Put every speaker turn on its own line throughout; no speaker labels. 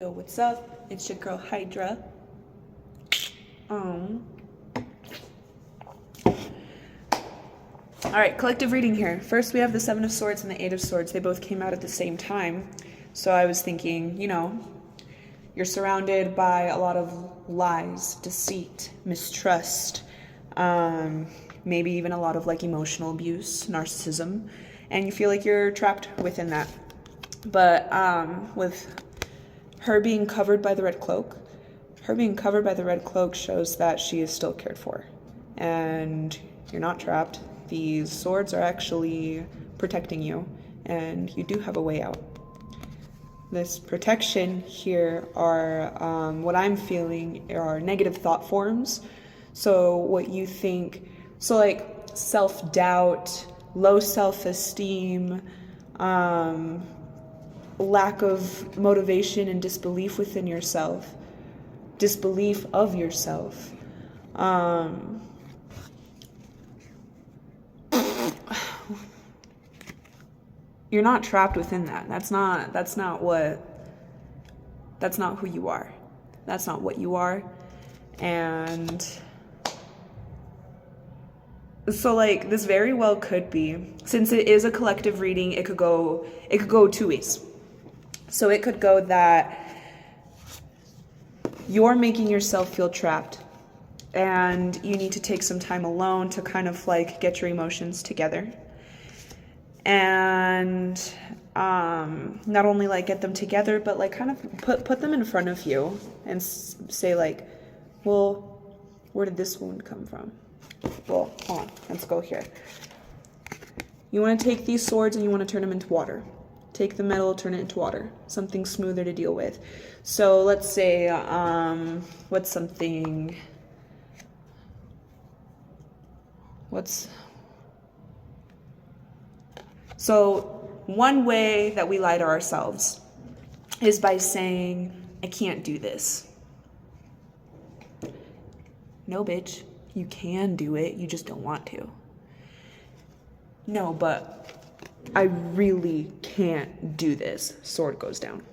Yo, what's up? It's your girl Hydra. All right, collective reading here. First, we have the Seven of Swords and the Eight of Swords. They both came out at the same time. So I was thinking, you're surrounded by a lot of lies, deceit, mistrust, maybe even a lot of emotional abuse, narcissism, and you feel like you're trapped within that. But with her being covered by the red cloak, shows that she is still cared for. And you're not trapped. These swords are actually protecting you, and you do have a way out. This protection here are, what I'm feeling are negative thought forms. So what you think, self-doubt, low self-esteem, lack of motivation and disbelief within yourself, disbelief of yourself. You're not trapped within that. That's not who you are. That's not what you are. And so this very well could be, since it is a collective reading, it could go two ways. So it could go that you're making yourself feel trapped and you need to take some time alone to kind of get your emotions together. And not only get them together, but kind of put them in front of you and say well, where did this wound come from? Well, hold on, let's go here. You want to take these swords and you want to turn them into water. Take the metal, turn it into water, something smoother to deal with. So let's say, So one way that we lie to ourselves is by saying, I can't do this. No, bitch, you can do it, you just don't want to. No, but I really can't do this. Sword goes down.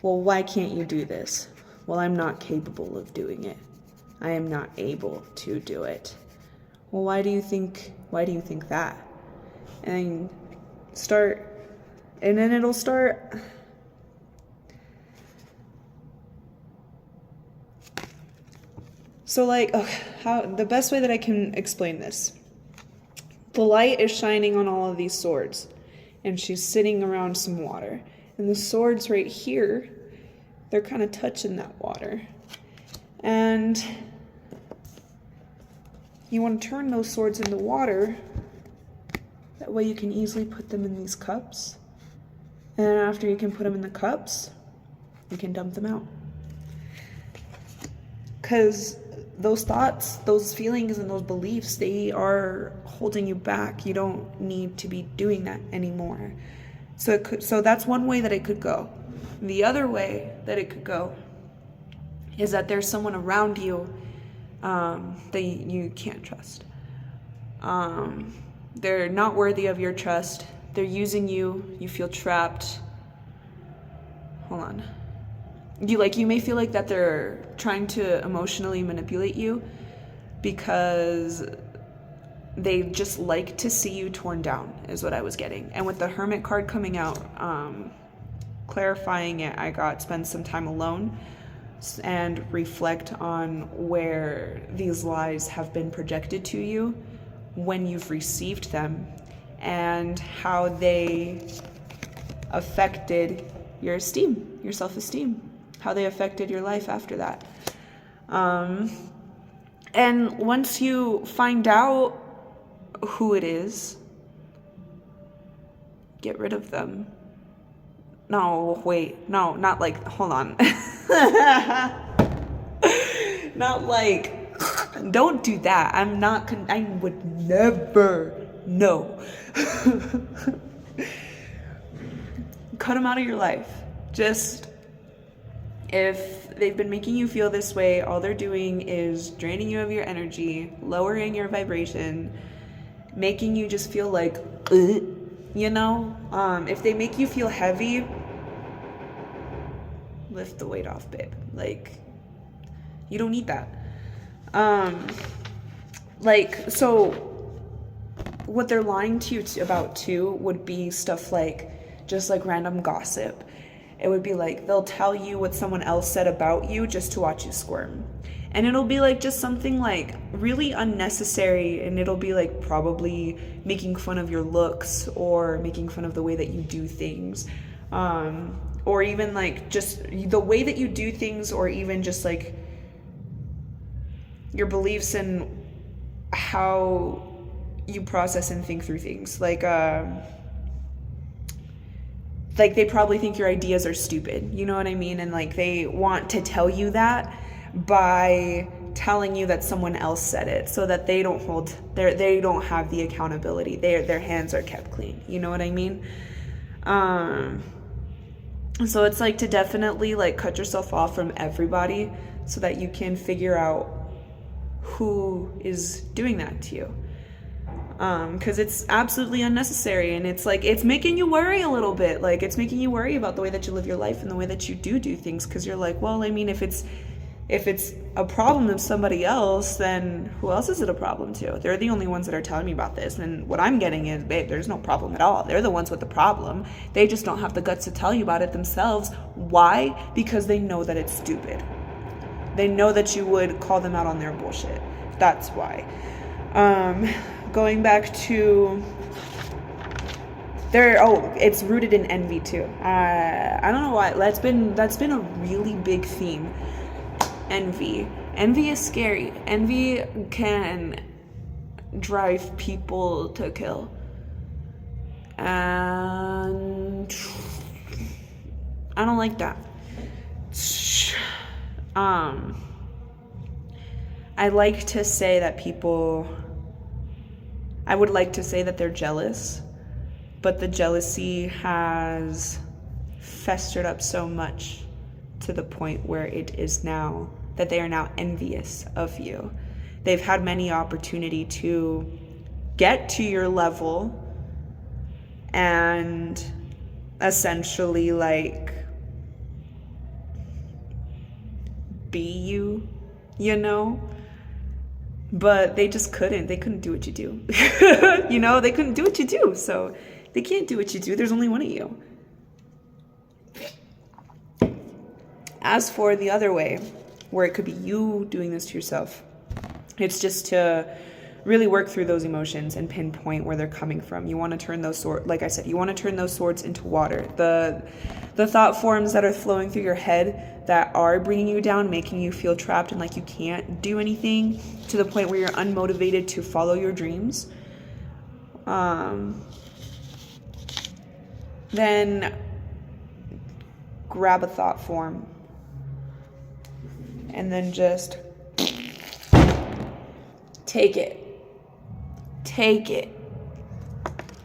Well, why can't you do this? Well, I'm not capable of doing it. I am not able to do it. Well, why do you think that? And then it'll start. So how the best way that I can explain this. The light is shining on all of these swords, and she's sitting around some water. And the swords right here, they're kind of touching that water. And you want to turn those swords into water. That way you can easily put them in these cups. And then after you can put them in the cups, you can dump them out. Because those thoughts, those feelings, and those beliefs, they are holding you back. You don't need to be doing that anymore. So that's one way that it could go. The other way that it could go is that there's someone around you that you can't trust. They're not worthy of your trust. They're using you. You feel trapped. Hold on. You may feel that they're trying to emotionally manipulate you because they just like to see you torn down, is what I was getting. And with the Hermit card coming out, clarifying it, I got spend some time alone and reflect on where these lies have been projected to you when you've received them and how they affected your esteem, your self-esteem, how they affected your life after that. And once you find out who it is, get rid of them. No, wait, no, not hold on. Not don't do that. I would never, no. Cut them out of your life. Just, if they've been making you feel this way, all they're doing is draining you of your energy, lowering your vibration, making you just feel If they make you feel heavy, lift the weight off, babe. Like, you don't need that. So what they're lying to you about too would be stuff like just like random gossip. It would be like they'll tell you what someone else said about you just to watch you squirm. And it'll be like just something like really unnecessary, and it'll be like probably making fun of your looks or making fun of the way that you do things. Or even like just the way that you do things, or even just like your beliefs and how you process and think through things. Like they probably think your ideas are stupid, you know what I mean? And like they want to tell you that by telling you that someone else said it, so that they don't have the accountability. Their hands are kept clean, you know what I mean? So it's like to definitely like cut yourself off from everybody so that you can figure out who is doing that to you. Because it's absolutely unnecessary, and it's like it's making you worry a little bit. Like it's making you worry about the way that you live your life and the way that you do things, because you're like, well, I mean, if it's a problem of somebody else, then who else is it a problem to? They're the only ones that are telling me about this. And what I'm getting is, babe, there's no problem at all. They're the ones with the problem. They just don't have the guts to tell you about it themselves. Why? Because they know that it's stupid. They know that you would call them out on their bullshit. That's why. Going back to it's rooted in envy too. I don't know why. That's been a really big theme. Envy is scary. Envy can drive people to kill, and I don't like that. I would like to say that they're jealous, but the jealousy has festered up so much to the point where it is now that they are now envious of you. They've had many opportunity to get to your level and essentially like be you, you know? But they just couldn't. They couldn't do what you do. You know, they couldn't do what you do. So they can't do what you do. There's only one of you. As for the other way, where it could be you doing this to yourself, it's just to really work through those emotions and pinpoint where they're coming from. You want to turn those swords, like I said, you want to turn those swords into water. The thought forms that are flowing through your head that are bringing you down, making you feel trapped and like you can't do anything, to the point where you're unmotivated to follow your dreams. Then grab a thought form and then just take it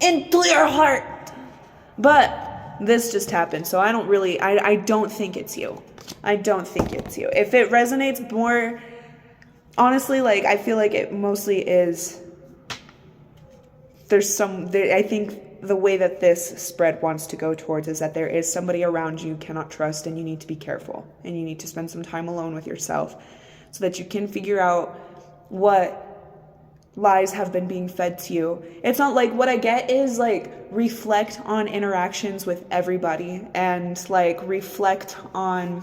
into your heart. But this just happened, so I don't think it's you. If it resonates more, honestly, like I feel like it mostly is, I think the way that this spread wants to go towards is that there is somebody around you cannot trust, and you need to be careful, and you need to spend some time alone with yourself so that you can figure out what lies have been being fed to you. It's not like, what I get is like reflect on interactions with everybody, and like reflect on,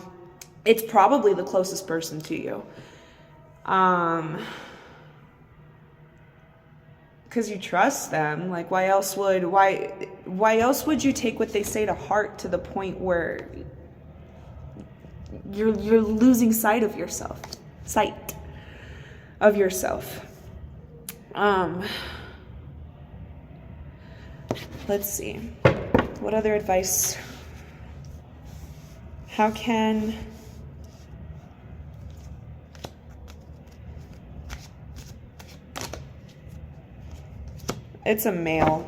it's probably the closest person to you. Because you trust them. Like why else would you take what they say to heart to the point where you're losing sight of yourself. Let's see. What other advice? How can It's a male.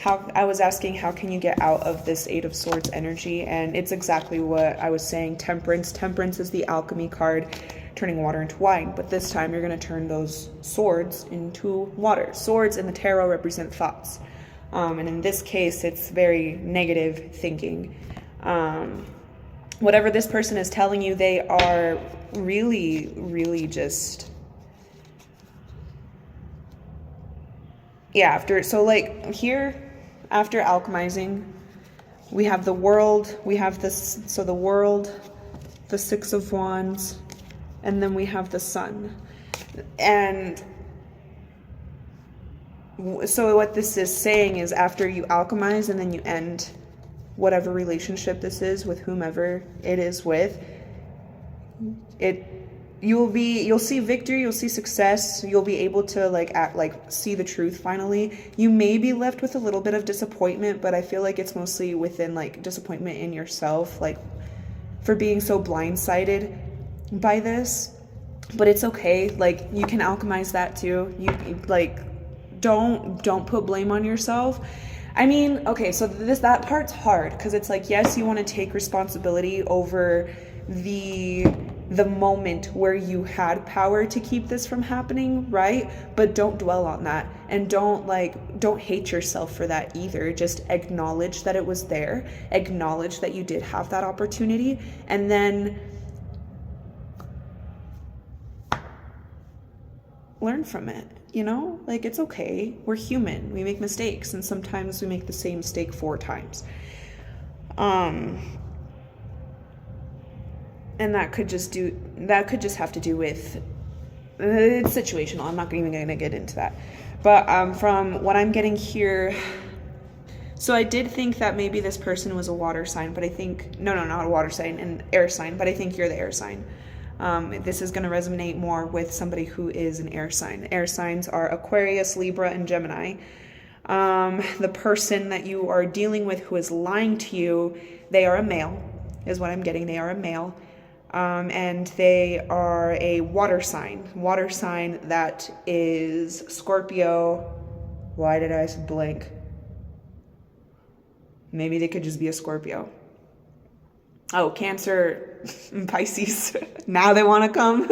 I was asking, how can you get out of this Eight of Swords energy? And it's exactly what I was saying. Temperance is the alchemy card. turning water into wine, but this time you're going to turn those swords into water. Swords in the tarot represent thoughts. And in this case, it's very negative thinking. Whatever this person is telling you, they are really, really just... Yeah, after alchemizing, we have the world, we have this, so the world, the Six of Wands, and then we have the Sun. And so what this is saying is, after you alchemize and then you end whatever relationship this is with whomever it is with, you'll see victory, you'll see success, you'll be able to see the truth finally. You may be left with a little bit of disappointment, but I feel like it's mostly within disappointment in yourself, for being so blindsided by this. But it's okay, you can alchemize that too. You don't put blame on yourself. I mean, okay, so that part's hard, because it's yes, you want to take responsibility over the moment where you had power to keep this from happening, right? But don't dwell on that, and don't hate yourself for that either. Just acknowledge that it was there, acknowledge that you did have that opportunity, and then learn from it. It's okay. We're human. We make mistakes, and sometimes we make the same mistake 4 times. And that could just have to do with, it's situational. I'm not even going to get into that. But from what I'm getting here, so I did think that maybe this person was a water sign, but I think, no, not a water sign, an air sign, but I think you're the air sign. This is going to resonate more with somebody who is an air sign. Air signs are Aquarius, Libra, and Gemini. The person that you are dealing with who is lying to you, they are a male, is what I'm getting. They are a male. And they are a water sign that is Scorpio. Why did I blank? Maybe they could just be a Scorpio. Oh, Cancer and Pisces. Now they want to come.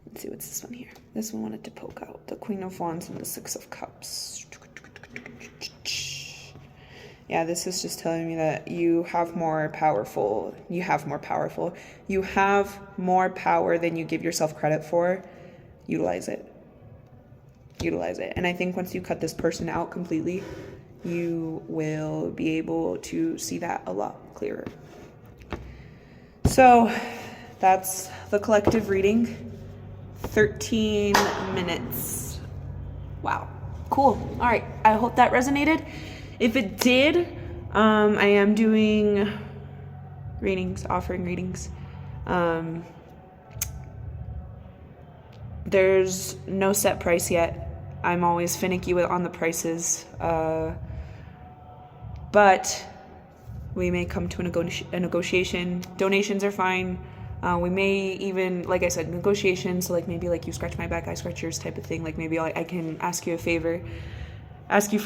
Let's see, what's this one here? This one wanted to poke out the Queen of Wands and the Six of Cups. Yeah, this is just telling me that you have more power than you give yourself credit for. Utilize it. And I think once you cut this person out completely, you will be able to see that a lot clearer. So that's the collective reading. 13 minutes. Wow. Cool. All right. I hope that resonated. If it did, I am doing offering readings. There's no set price yet. I'm always finicky on the prices. But we may come to a negotiation. Donations are fine. We may even, like I said, negotiations. So maybe you scratch my back, I scratch yours type of thing. Maybe I can ask you for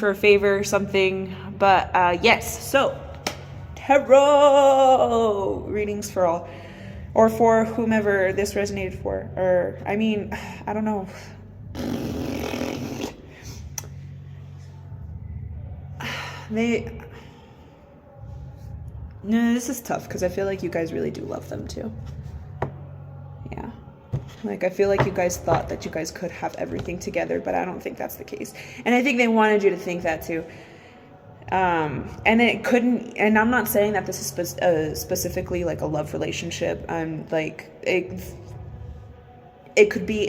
a favor or something. But yes, so tarot readings for all, or for whomever this resonated for. Or I mean, I don't know. No, this is tough because I feel like you guys really do love them too. Yeah. I feel like you guys thought that you guys could have everything together, but I don't think that's the case. And I think they wanted you to think that too. And it couldn't, and I'm not saying that this is specifically a love relationship. It could be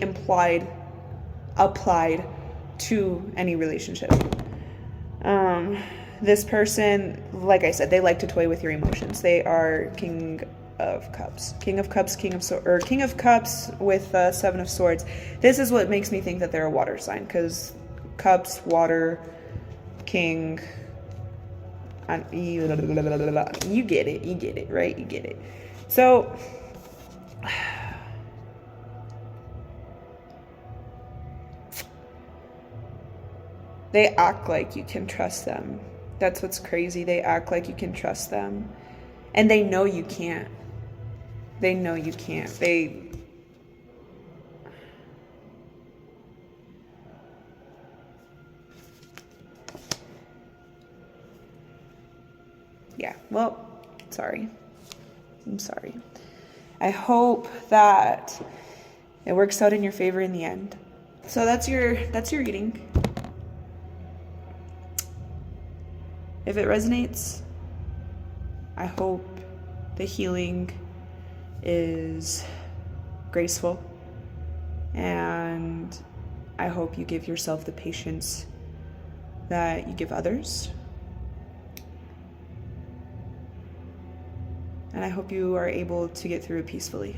applied to any relationship. This person, like I said, they like to toy with your emotions. They are King of Cups with Seven of Swords. This is what makes me think that they're a water sign, because Cups, water, King, you get it, right? You get it. So they act like you can trust them. That's what's crazy. They act like you can trust them. And they know you can't. They know you can't. Yeah, well, sorry. I'm sorry. I hope that it works out in your favor in the end. So that's your reading. If it resonates, I hope the healing is graceful, and I hope you give yourself the patience that you give others. And I hope you are able to get through it peacefully.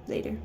Later.